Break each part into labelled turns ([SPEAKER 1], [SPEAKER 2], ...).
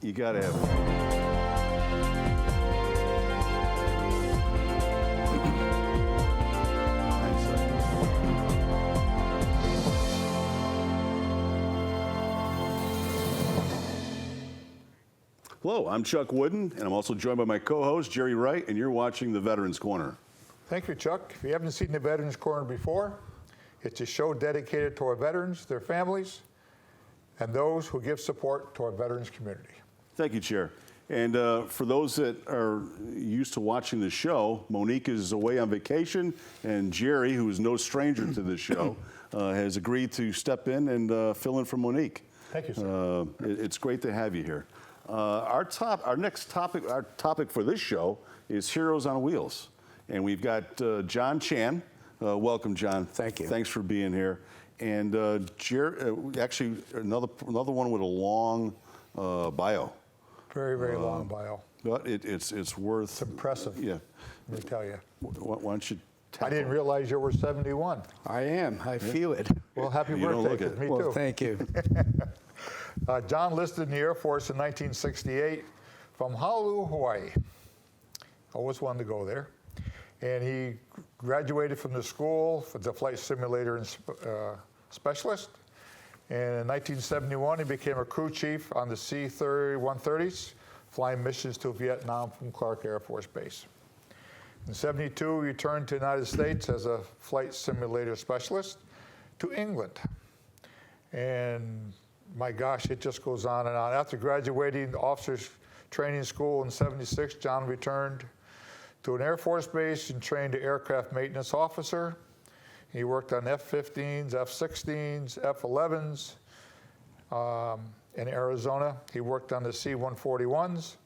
[SPEAKER 1] You got to have it. Hello, I'm Chuck Wooden, and I'm also joined by my co-host, Jerry Wright, and you're watching the Veterans Corner.
[SPEAKER 2] Thank you, Chuck. If you haven't seen the Veterans Corner before, it's a show dedicated to our veterans, their families, and those who give support to our veterans community.
[SPEAKER 1] Thank you, Chair. And for those that are used to watching the show, Monique is away on vacation, and Jerry, who is no stranger to this show, has agreed to step in and fill in for Monique.
[SPEAKER 2] Thank you, sir.
[SPEAKER 1] It's great to have you here. Our topic for this show is Heroes on Wheels, and we've got John Chan. Welcome, John.
[SPEAKER 3] Thank you.
[SPEAKER 1] Thanks for being here. And actually, another one with a long bio.
[SPEAKER 2] Very, very long bio.
[SPEAKER 1] But it's worth.
[SPEAKER 2] It's impressive.
[SPEAKER 1] Yeah.
[SPEAKER 2] Let me tell you.
[SPEAKER 1] Why don't you?
[SPEAKER 2] I didn't realize you were 71.
[SPEAKER 3] I am. I feel it.
[SPEAKER 2] Well, happy
[SPEAKER 1] You don't
[SPEAKER 2] birthday.
[SPEAKER 1] look it.
[SPEAKER 2] 'Cause me
[SPEAKER 3] Well,
[SPEAKER 2] too.
[SPEAKER 3] thank you.
[SPEAKER 2] John enlisted in the Air Force in 1968 from Honolulu, Hawaii. Always wanted to go there. And he graduated from the school for the flight simulator and specialist. And in 1971, he became a crew chief on the C-130s, flying missions to Vietnam from Clark Air Force Base. In 72, he returned to the United States as a flight simulator specialist to England. And my gosh, it just goes on and on. After graduating the officers training school in 76, John returned to an Air Force base and trained an aircraft maintenance officer. He worked on F-15s, F-16s, F-11s. In Arizona, he worked on the C-141s.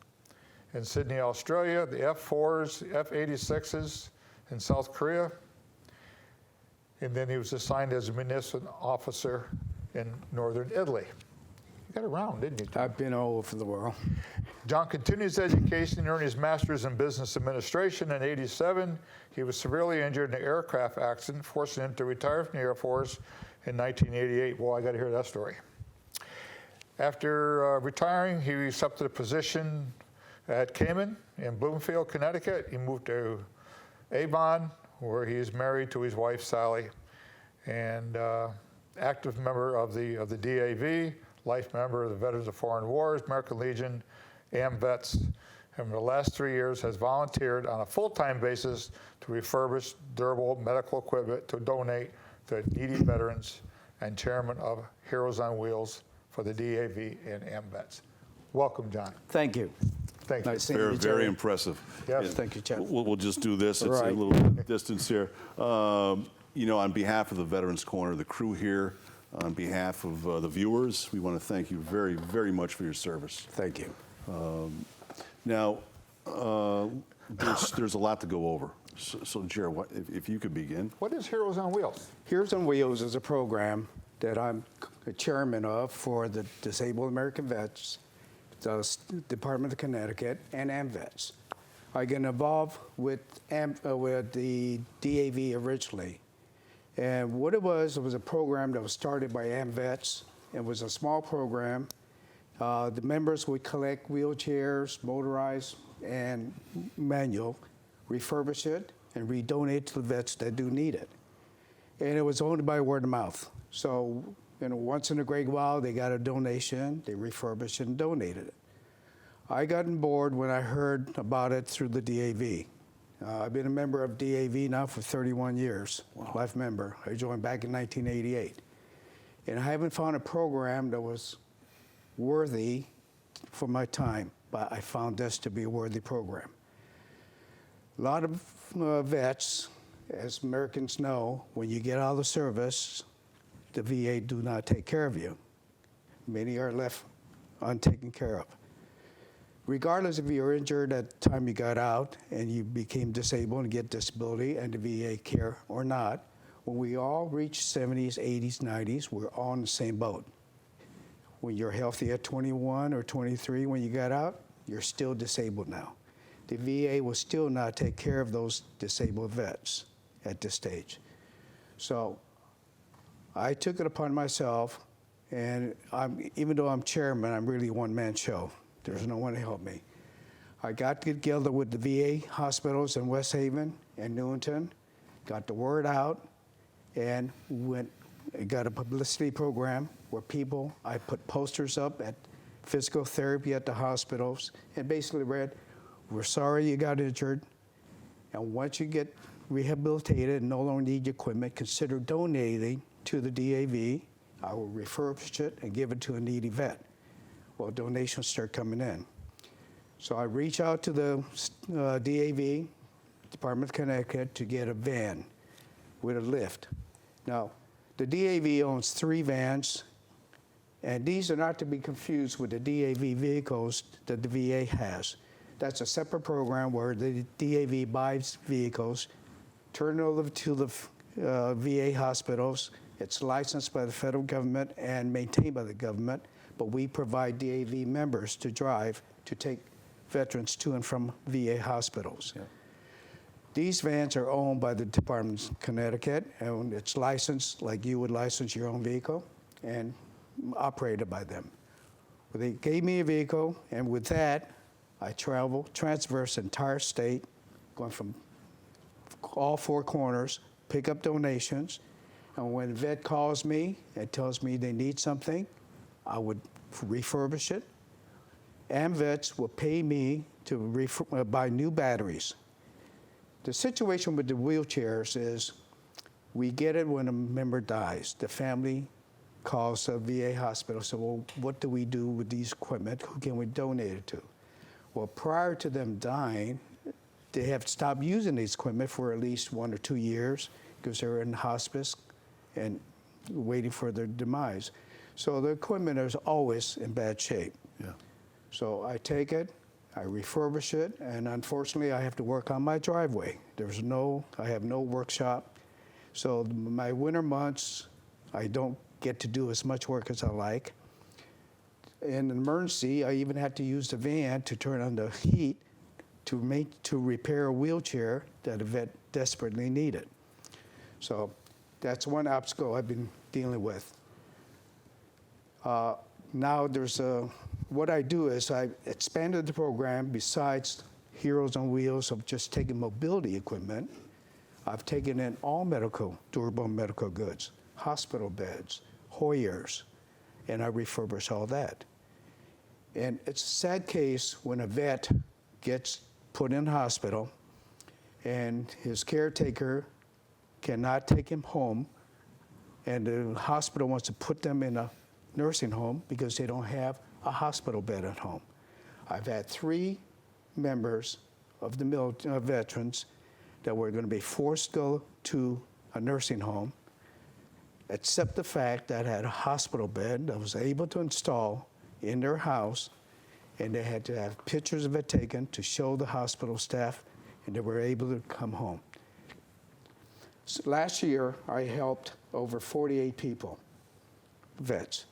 [SPEAKER 2] In Sydney, Australia, the F-4s, F-86s in South Korea. And then he was assigned as a munition officer in northern Italy. You got around, didn't you, John?
[SPEAKER 3] I've been all over the world.
[SPEAKER 2] John continued his education and earned his master's in business administration. In 87, he was severely injured in an aircraft accident, forcing him to retire from the Air Force in 1988. Well, I got to hear that story. After retiring, he accepted a position at Cayman in Bloomfield, Connecticut. He moved to Avon, where he is married to his wife, Sally, and active member of the DAV, life member of the Veterans of Foreign Wars, American Legion, AMVETS, and for the last 3 years has volunteered on a full-time basis to refurbish durable medical equipment to donate to needy veterans, and chairman of Heroes on Wheels for the DAV and AMVETS. Welcome, John.
[SPEAKER 3] Thank you.
[SPEAKER 2] Thank you.
[SPEAKER 3] Nice seeing
[SPEAKER 1] Very,
[SPEAKER 3] you,
[SPEAKER 1] very
[SPEAKER 3] Jerry.
[SPEAKER 1] impressive.
[SPEAKER 2] Yes.
[SPEAKER 1] And
[SPEAKER 3] Thank you, Chuck.
[SPEAKER 1] We'll just do this. It's
[SPEAKER 3] Right.
[SPEAKER 1] a little bit of distance here. You know, on behalf of the Veterans Corner, the crew here, on behalf of the viewers, we want to thank you very, very much for your service.
[SPEAKER 3] Thank you.
[SPEAKER 1] Now, there's a lot to go over. So Jared, if you could begin.
[SPEAKER 2] What is Heroes on Wheels?
[SPEAKER 3] Heroes on Wheels is a program that I'm a chairman of for the Disabled American Vets, the Department of Connecticut, and AMVETS. I got involved with the DAV originally. And what it was a program that was started by AMVETS. It was a small program. The members would collect wheelchairs, motorized and manual, refurbish it, and redonate to the vets that do need it. And it was only by word of mouth. So, you know, once in a great while, they got a donation, they refurbished it and donated it. I got on board when I heard about it through the DAV. I've been a member of DAV now for 31 years, life member. I joined back in 1988. And I haven't found a program that was worthy for my time, but I found this to be a worthy program. A lot of vets, as Americans know, when you get out of the service, the VA do not take care of you. Many are left untaken care of. Regardless if you're injured at the time you got out and you became disabled and get disability and the VA care or not, when we all reach 70s, 80s, 90s, we're all in the same boat. When you're healthy at 21 or 23 when you got out, you're still disabled now. The VA will still not take care of those disabled vets at this stage. So I took it upon myself, and even though I'm chairman, I'm really a one-man show There's no one to help me. I got together with the VA hospitals in West Haven and Newington, got the word out, and got a publicity program where I put posters up at physical therapy at the hospitals and basically read, "We're sorry you got injured, and once you get rehabilitated and no longer need your equipment, consider donating to the DAV. I will refurbish it and give it to a needy vet." Well, donations start coming in. So I reach out to the DAV, Department of Connecticut, to get a van with a lift. Now, the DAV owns 3 vans, and these are not to be confused with the DAV vehicles that the VA has. That's a separate program where the DAV buys vehicles, turn it over to the VA hospitals. It's licensed by the federal government and maintained by the government, but we provide DAV members to drive to take veterans to and from VA hospitals.
[SPEAKER 1] Yeah.
[SPEAKER 3] These vans are owned by the Department of Connecticut, and it's licensed like you would license your own vehicle, and operated by them. Well, they gave me a vehicle, and with that, I transverse the entire state, going from all 4 corners, pick up donations, and when a vet calls me and tells me they need something, I would refurbish it. And vets will pay me to buy new batteries. The situation with the wheelchairs is we get it when a member dies. The family calls the VA hospital, so well, what do we do with these equipment? Who can we donate it to? Well, prior to them dying, they have to stop using these equipment for at least 1 or 2 years because they're in hospice and waiting for their demise. So the equipment is always in bad shape.
[SPEAKER 1] Yeah.
[SPEAKER 3] So I take it, I refurbish it, and unfortunately I have to work on my driveway. I have no workshop. So my winter months, I don't get to do as much work as I like. In an emergency, I even had to use the van to turn on the heat to repair a wheelchair that a vet desperately needed. So that's one obstacle I've been dealing with. Now what I do is I expanded the program besides Heroes on Wheels of just taking mobility equipment. I've taken in all durable medical goods, hospital beds, Hoyers, and I refurbish all that. And it's a sad case when a vet gets put in hospital and his caretaker cannot take him home, and the hospital wants to put them in a nursing home because they don't have a hospital bed at home. I've had 3 members of the veterans that were going to be forced to go to a nursing home, except the fact that I had a hospital bed that I was able to install in their house, and they had to have pictures of it taken to show the hospital staff, and they were able to come home. So last year, I helped over 48 people, vets,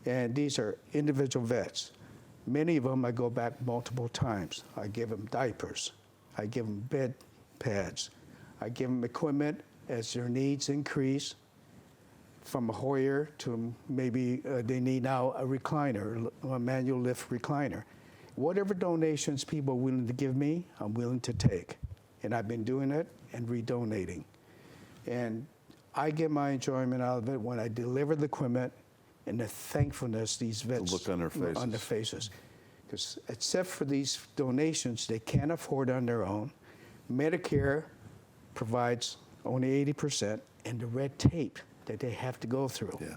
[SPEAKER 3] and these are individual vets. Many of them I go back multiple times. I give them diapers. I give them bed pads. I give them equipment as their needs increase, from a Hoyer to maybe they need now a recliner, a manual lift recliner. Whatever donations people are willing to give me, I'm willing to take. And I've been doing it and redonating. And I get my enjoyment out of it when I deliver the equipment and the thankfulness these vets
[SPEAKER 1] look on their faces.
[SPEAKER 3] Because except for these donations, they can't afford on their own. Medicare provides only 80%, and the red tape that they have to go through.
[SPEAKER 1] Yeah.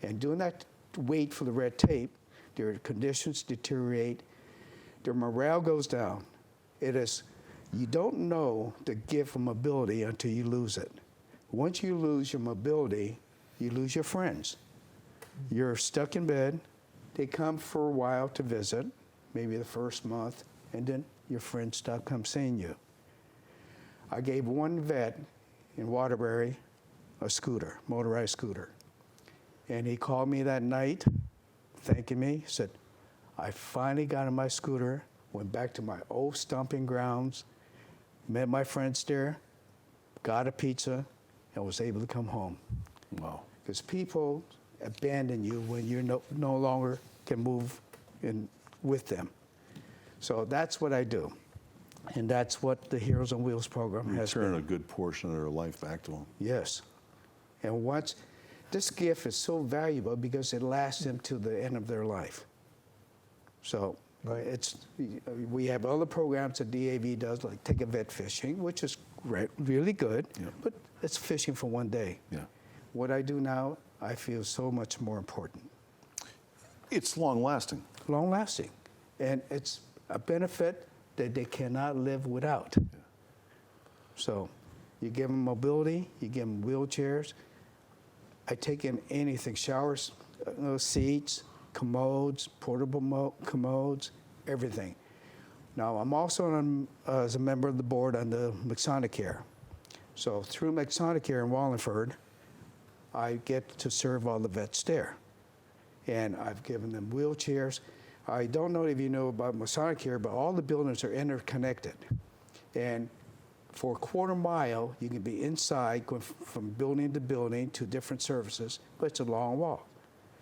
[SPEAKER 3] And doing that wait for the red tape, their conditions deteriorate, their morale goes down. You don't know the gift of mobility until you lose it. Once you lose your mobility, you lose your friends. You're stuck in bed. They come for a while to visit, maybe the first month, and then your friends stop come seeing you. I gave one vet in Waterbury a scooter, motorized scooter. And he called me that night, thanking me, said, I finally got on my scooter, went back to my old stomping grounds, met my friends there, got a pizza, and was able to come home.
[SPEAKER 1] Wow.
[SPEAKER 3] Because people abandon you when you no longer can move in with them. So that's what I do. And that's what the Heroes on Wheels program has
[SPEAKER 1] Return
[SPEAKER 3] been.
[SPEAKER 1] a good portion of their life back to them.
[SPEAKER 3] Yes. And once, this gift is so valuable because it lasts them to the end of their life. So
[SPEAKER 2] Right.
[SPEAKER 3] we have other programs that DAV does, like take a vet fishing, which is really good,
[SPEAKER 1] Yeah.
[SPEAKER 3] but it's fishing for one day.
[SPEAKER 1] Yeah.
[SPEAKER 3] What I do now, I feel so much more important.
[SPEAKER 1] It's long lasting.
[SPEAKER 3] Long lasting. And it's a benefit that they cannot live without. So you give them mobility, you give them wheelchairs. I take in anything, showers, seats, commodes, portable commodes, everything. Now, I'm also as a member of the board on the Care. So through Care in Wallingford, I get to serve all the vets there. And I've given them wheelchairs. I don't know if you know about Care, but all the buildings are interconnected. And for a quarter mile, you can be inside, going from building to building to different services, but it's a long walk.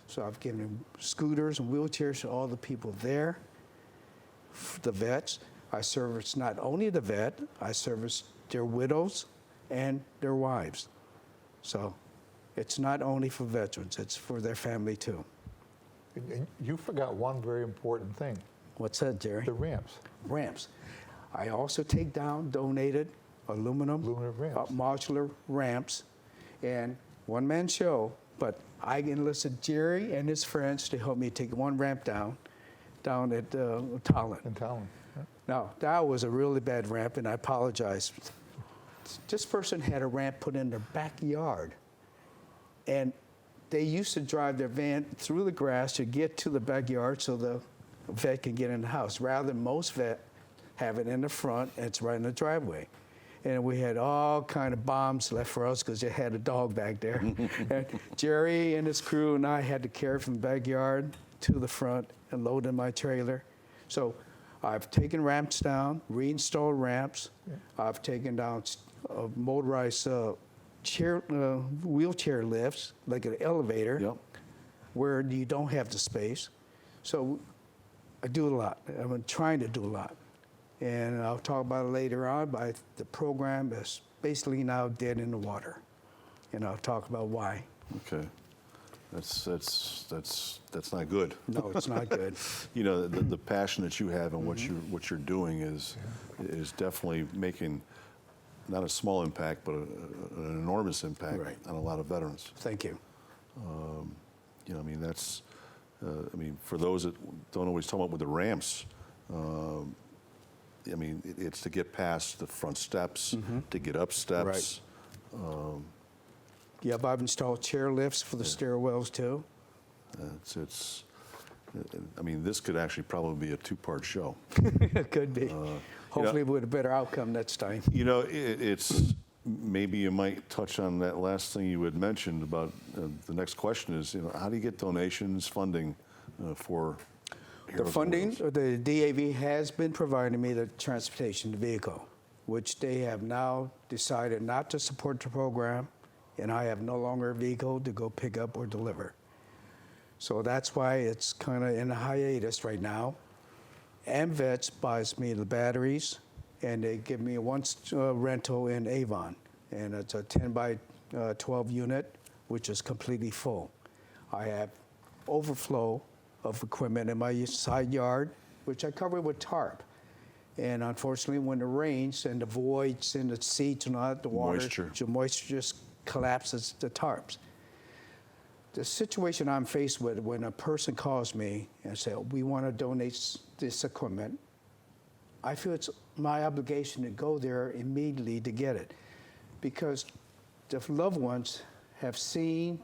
[SPEAKER 3] So I've given them scooters and wheelchairs to all the people there, the vets. I service not only the vet, I service their widows and their wives. So it's not only for veterans, it's for their family too.
[SPEAKER 2] And you forgot one very important thing,
[SPEAKER 3] What's that, Jerry?
[SPEAKER 2] the ramps.
[SPEAKER 3] Ramps. I also take down donated aluminum
[SPEAKER 2] ramps.
[SPEAKER 3] modular ramps, and one-man show, but I enlisted Jerry and his friends to help me take one ramp down at Tallinn.
[SPEAKER 2] In town. Yeah.
[SPEAKER 3] Now, that was a really bad ramp, and I apologize. This person had a ramp put in their backyard, and they used to drive their van through the grass to get to the backyard so the vet can get in the house, rather than most vet have it in the front, and it's right in the driveway. And we had all kind of bombs left for us because they had a dog back there. And Jerry and his crew and I had to carry from the backyard to the front and load in my trailer. So I've taken ramps down, reinstalled ramps.
[SPEAKER 2] Yeah.
[SPEAKER 3] I've taken down motorized wheelchair lifts, like an elevator,
[SPEAKER 1] Yep.
[SPEAKER 3] where you don't have the space. So I do a lot. I'm trying to do a lot. And I'll talk about it later on, but the program is basically now dead in the water. And I'll talk about why.
[SPEAKER 1] Okay. That's not good.
[SPEAKER 3] No, it's not good.
[SPEAKER 1] You know, the passion that you have and what you're doing is definitely making not a small impact, but an enormous impact
[SPEAKER 3] Right.
[SPEAKER 1] on a lot of veterans.
[SPEAKER 3] Thank you.
[SPEAKER 1] You know, I mean, that's, for those that don't always talk about with the ramps, I mean, it's to get past the front steps, to get up steps.
[SPEAKER 3] Yep, I've installed chair lifts for the stairwells too.
[SPEAKER 1] I mean, this could actually probably be a two-part show.
[SPEAKER 3] It could be. Hopefully with a better outcome next time.
[SPEAKER 1] You know, it's maybe you might touch on that last thing you had mentioned about the next question is, you know, how do you get donations, funding for
[SPEAKER 3] The
[SPEAKER 1] Heroes on
[SPEAKER 3] funding,
[SPEAKER 1] Wheels?
[SPEAKER 3] the DAV has been providing me the transportation vehicle, which they have now decided not to support the program, and I have no longer a vehicle to go pick up or deliver. So that's why it's kind of in a hiatus right now. AmVets buys me the batteries, and they give me one rental in Avon, and it's a 10 by 12 unit, which is completely full. I have overflow of equipment in my side yard, which I cover with tarp. And unfortunately, when it rains and the voids in the seats and all that, the water, the moisture just collapses the tarps. The situation I'm faced with when a person calls me and says, we want to donate this equipment, I feel it's my obligation to go there immediately to get it, because the loved ones have seen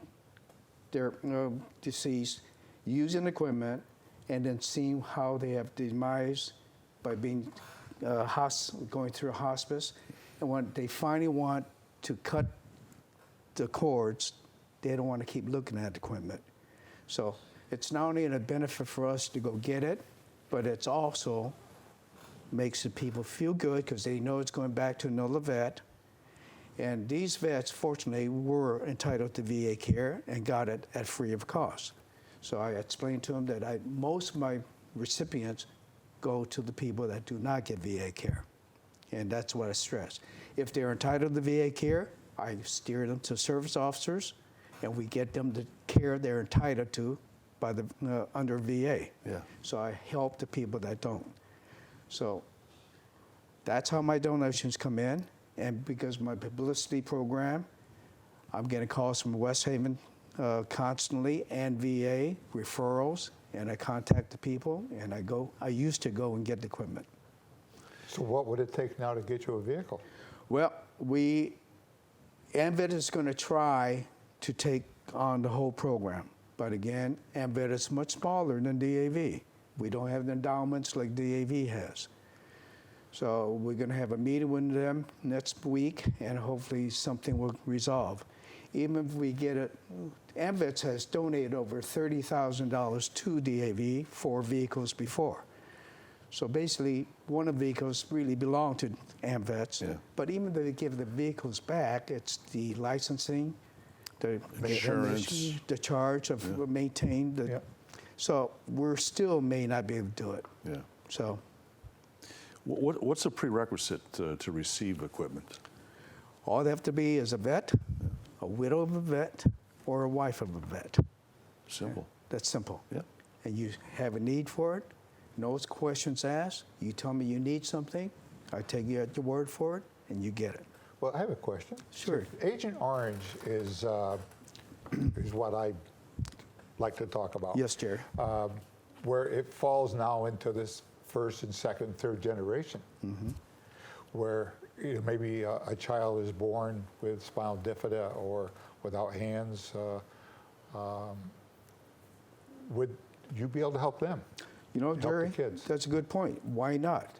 [SPEAKER 3] their deceased using equipment and then seeing how they have demised by being going through a hospice. And when they finally want to cut the cords, they don't want to keep looking at the equipment. So it's not only a benefit for us to go get it, but it's also makes the people feel good because they know it's going back to another vet. And these vets, fortunately, were entitled to VA care and got it at free of cost. So I explained to them that most of my recipients go to the people that do not get VA care. And that's what I stress. If they're entitled to VA care, I steer them to service officers, and we get them the care they're entitled to by the under VA.
[SPEAKER 1] Yeah.
[SPEAKER 3] So I help the people that don't. So that's how my donations come in. And because my publicity program, I'm getting calls from West Haven constantly and VA referrals, and I contact the people, and I used to go and get the equipment.
[SPEAKER 2] So what would it take now to get you a vehicle?
[SPEAKER 3] Well, AMVET is going to try to take on the whole program. But again, AMVET is much smaller than DAV. We don't have the endowments like DAV has. So we're going to have a meeting with them next week, and hopefully something will resolve. Even if we get it, AMVET has donated over $30,000 to DAV for vehicles before. So basically, one of the vehicles really belonged to AMVETs.
[SPEAKER 1] Yeah.
[SPEAKER 3] But even though they give the vehicles back, it's the licensing, the
[SPEAKER 1] Insurance.
[SPEAKER 3] the charge of maintain.
[SPEAKER 2] Yep.
[SPEAKER 3] So we're still may not be able to do it.
[SPEAKER 1] Yeah.
[SPEAKER 3] So
[SPEAKER 1] What's a prerequisite to receive equipment?
[SPEAKER 3] all they have to be is a vet, a widow of a vet, or a wife of a vet.
[SPEAKER 1] Simple.
[SPEAKER 3] That's simple.
[SPEAKER 1] Yeah.
[SPEAKER 3] And you have a need for it, no questions asked. You tell me you need something, I take you at your word for it, and you get it.
[SPEAKER 2] Well, I have a question.
[SPEAKER 3] Sure.
[SPEAKER 2] So Agent Orange is what I like to talk about.
[SPEAKER 3] Yes, Jerry.
[SPEAKER 2] Where it falls now into this first and second, third generation, where maybe a child is born with spinal bifida or without hands. Would you be able to help them?
[SPEAKER 3] You know,
[SPEAKER 2] Help the
[SPEAKER 3] Jerry,
[SPEAKER 2] kids.
[SPEAKER 3] that's a good point. Why not?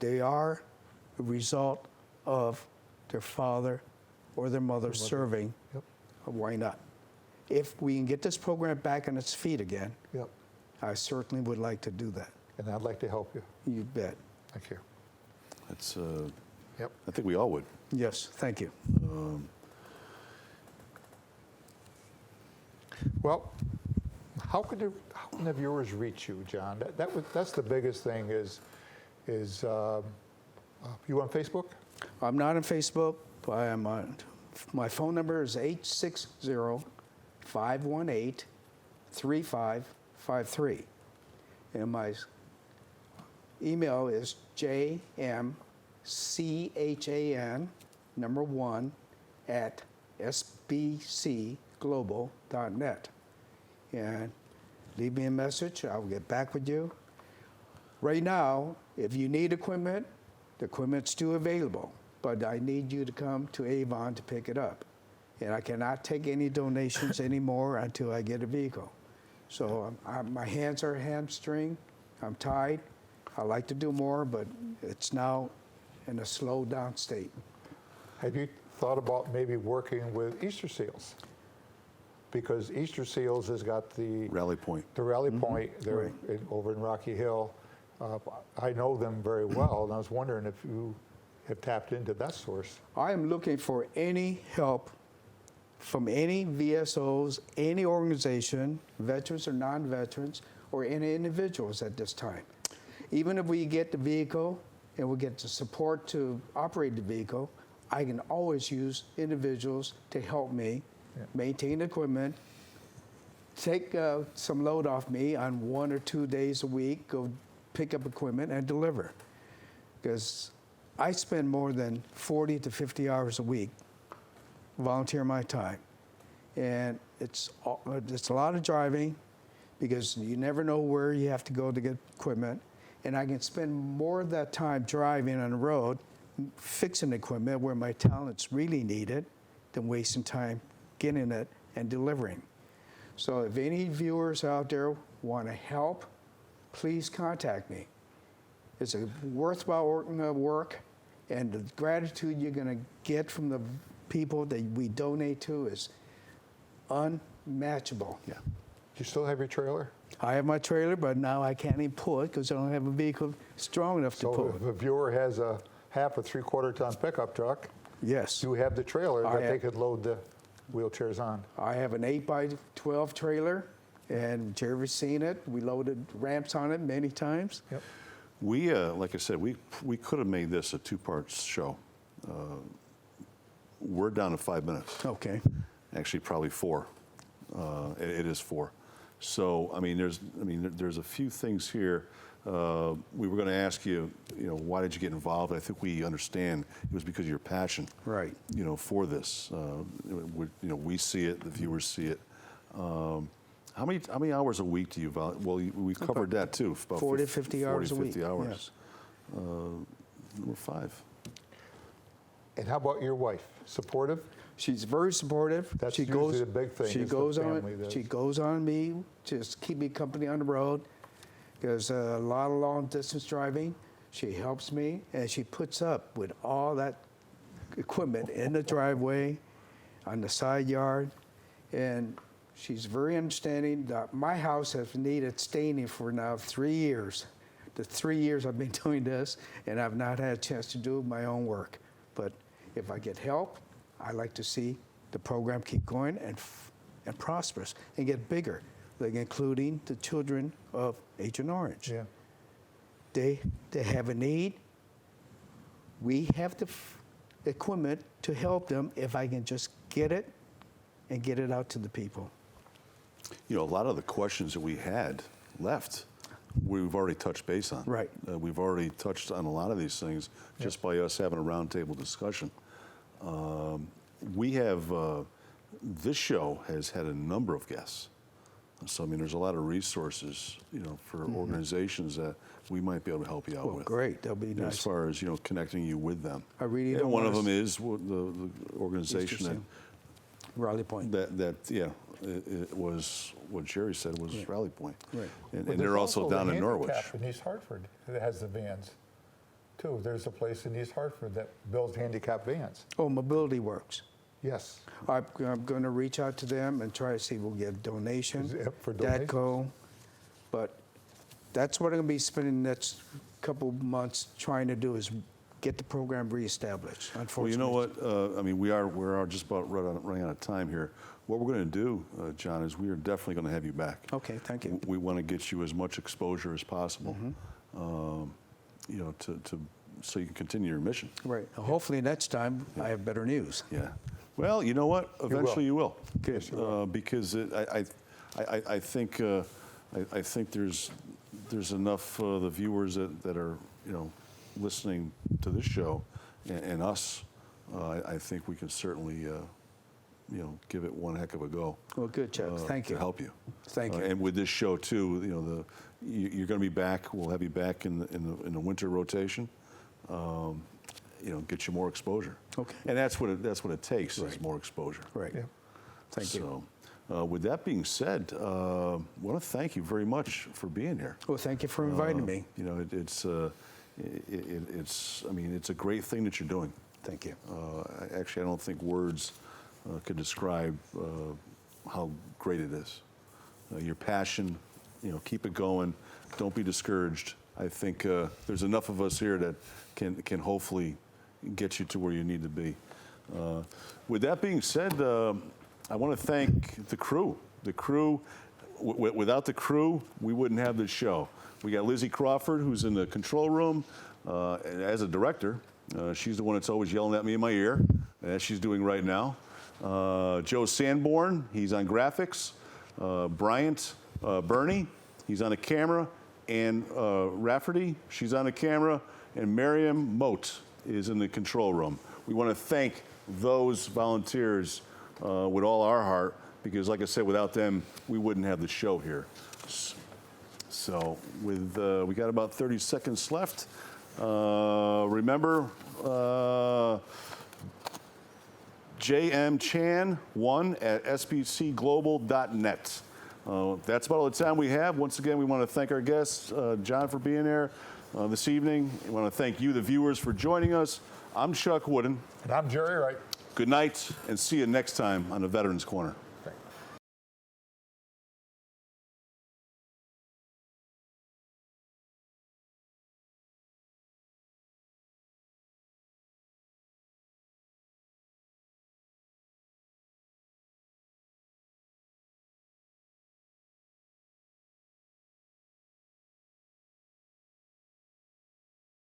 [SPEAKER 3] They are a result of their father or their mother serving.
[SPEAKER 2] Yep.
[SPEAKER 3] Why not? If we can get this program back on its feet again,
[SPEAKER 2] Yep.
[SPEAKER 3] I certainly would like to do that.
[SPEAKER 2] And I'd like to help you.
[SPEAKER 3] You bet.
[SPEAKER 2] Thank you.
[SPEAKER 1] That's.
[SPEAKER 2] Yep.
[SPEAKER 1] I think we all would.
[SPEAKER 3] Yes, thank you.
[SPEAKER 2] Well, how can the viewers reach you, John? That's the biggest thing. Is you on Facebook?
[SPEAKER 3] I'm not on Facebook. I am on. My phone number is 860-518-3553. And my email is jmchan1@sbcglobal.net. And leave me a message. I'll get back with you. Right now, if you need equipment, the equipment's still available, but I need you to come to Avon to pick it up. And I cannot take any donations anymore until I get a vehicle. So my hands are hamstring. I'm tied. I like to do more, but it's now in a slowed down state.
[SPEAKER 2] Have you thought about maybe working with Easter Seals? Because Easter Seals has got the
[SPEAKER 1] Rally point.
[SPEAKER 2] rally point. They're
[SPEAKER 3] Right.
[SPEAKER 2] over in Rocky Hill. I know them very well, and I was wondering if you have tapped into that source.
[SPEAKER 3] I am looking for any help from any VSOs, any organization, veterans or non-veterans, or any individuals at this time. Even if we get the vehicle and we get the support to operate the vehicle, I can always use individuals to help me maintain equipment, take some load off me on 1 or 2 days a week, go pick up equipment and deliver. Because I spend more than 40 to 50 hours a week volunteer my time. And it's a lot of driving because you never know where you have to go to get equipment. And I can spend more of that time driving on the road, fixing equipment where my talent's really needed than wasting time getting it and delivering. So if any viewers out there want to help, please contact me. It's a worthwhile work, and the gratitude you're going to get from the people that we donate to is unmatchable.
[SPEAKER 1] Yeah.
[SPEAKER 2] Do you still have your trailer?
[SPEAKER 3] I have my trailer, but now I can't even pull it because I don't have a vehicle strong enough to
[SPEAKER 2] So
[SPEAKER 3] pull
[SPEAKER 2] if
[SPEAKER 3] it.
[SPEAKER 2] a viewer has a half or 3/4 ton pickup truck,
[SPEAKER 3] Yes.
[SPEAKER 2] you have the trailer
[SPEAKER 3] I
[SPEAKER 2] that they
[SPEAKER 3] have-
[SPEAKER 2] could load the wheelchairs on.
[SPEAKER 3] I have an 8x12 trailer, and Jerry's seen it. We loaded ramps on it many times.
[SPEAKER 2] Yep.
[SPEAKER 1] We, like I said, we could have made this a two-part show. We're down to 5 minutes.
[SPEAKER 3] Okay.
[SPEAKER 1] Actually, probably 4. It is 4. So, I mean, there's a few things here. We were going to ask you, why did you get involved? I think we understand it was because of your passion,
[SPEAKER 3] Right.
[SPEAKER 1] For this. We see it, the viewers see it. How many hours a week do you Well, we covered that too. About
[SPEAKER 3] 40 to 50 hours a week.
[SPEAKER 1] 50 hours. Number 5.
[SPEAKER 2] And how about your wife? Supportive?
[SPEAKER 3] She's very supportive.
[SPEAKER 2] That's
[SPEAKER 3] she
[SPEAKER 2] usually the big thing,
[SPEAKER 3] She
[SPEAKER 2] is the
[SPEAKER 3] goes
[SPEAKER 2] family
[SPEAKER 3] on.
[SPEAKER 2] does.
[SPEAKER 3] She goes on me, just keep me company on the road. There's a lot of long distance driving. She helps me, and she puts up with all that equipment in the driveway, on the side yard, and she's very understanding. That my house has needed staining for now 3 years. The 3 years I've been doing this, and I've not had a chance to do my own work. But if I get help, I like to see the program keep going and prosperous and get bigger, like including the children of Agent Orange.
[SPEAKER 2] Yeah.
[SPEAKER 3] They have a need. We have the equipment to help them if I can just get it and get it out to the people.
[SPEAKER 1] A lot of the questions that we had left, we've already touched base on.
[SPEAKER 3] Right.
[SPEAKER 1] We've already touched on a lot of these things just by us having a roundtable discussion. We have, this show has had a number of guests. So, I mean, there's a lot of resources, for organizations that we might be able to help you out
[SPEAKER 3] Well,
[SPEAKER 1] with.
[SPEAKER 3] great. That'll be nice.
[SPEAKER 1] As far as, connecting you with them.
[SPEAKER 3] I really
[SPEAKER 1] And
[SPEAKER 3] don't
[SPEAKER 1] one of
[SPEAKER 3] wanna
[SPEAKER 1] them is the organization
[SPEAKER 3] Interesting. Rally Point.
[SPEAKER 1] it was what Jerry said was Rally Point.
[SPEAKER 3] Right.
[SPEAKER 1] And
[SPEAKER 2] But
[SPEAKER 1] they're
[SPEAKER 2] there's
[SPEAKER 1] also
[SPEAKER 2] the
[SPEAKER 1] down in Norwich.
[SPEAKER 2] handicap in East Hartford that has the vans, too. There's a place in East Hartford that builds handicap vans.
[SPEAKER 3] Oh, Mobility Works.
[SPEAKER 2] Yes.
[SPEAKER 3] I'm going to reach out to them and try to see if we'll get a donation.
[SPEAKER 2] Is it for donations?
[SPEAKER 3] DATCO. But that's what I'm going to be spending the next couple months trying to do is get the program reestablished.
[SPEAKER 1] Well,
[SPEAKER 3] Unfortunately.
[SPEAKER 1] you know what? I mean, we are just about running out of time here. What we're going to do, John, is we are definitely going to have you back.
[SPEAKER 3] Okay, thank you.
[SPEAKER 1] We want to get you as much exposure as possible, so you can continue your mission.
[SPEAKER 3] Right. Hopefully next time I have better news.
[SPEAKER 1] Yeah. Well, you know what? Eventually you will.
[SPEAKER 2] Yes, you will.
[SPEAKER 1] Because I think there's enough the viewers that are listening to this show and us. I think we can certainly give it one heck of a go.
[SPEAKER 3] Well, good, Chuck. Thank you.
[SPEAKER 1] To help you.
[SPEAKER 3] Thank you.
[SPEAKER 1] And with this show too, you're going to be back. We'll have you back in the winter rotation. Get you more exposure.
[SPEAKER 3] Okay.
[SPEAKER 1] And that's what it takes is more exposure.
[SPEAKER 3] Right.
[SPEAKER 2] Yeah.
[SPEAKER 3] Thank you.
[SPEAKER 1] So, with that being said, I want to thank you very much for being here.
[SPEAKER 3] Well, thank you for inviting me.
[SPEAKER 1] It's a great thing that you're doing.
[SPEAKER 3] Thank you.
[SPEAKER 1] Actually, I don't think words could describe how great it is. Your passion, keep it going. Don't be discouraged. I think there's enough of us here that can hopefully get you to where you need to be. With that being said, I want to thank the crew. The crew, without the crew, we wouldn't have this show. We got Lizzie Crawford, who's in the control room as a director. She's the one that's always yelling at me in my ear, as she's doing right now. Joe Sanborn, he's on graphics. Bryant Bernie, he's on the camera. And Rafferty, she's on the camera. And Miriam Moat is in the control room. We want to thank those volunteers with all our heart, because like I said, without them, we wouldn't have the show here. So we got about 30 seconds left. Remember, jmchan1@sbcglobal.net. That's about all the time we have. Once again, we want to thank our guests, John, for being there this evening. We want to thank you, the viewers, for joining us. I'm Chuck Wooden.
[SPEAKER 2] And I'm Jerry Wright.
[SPEAKER 1] Good night, and see you next time on the Veterans Corner.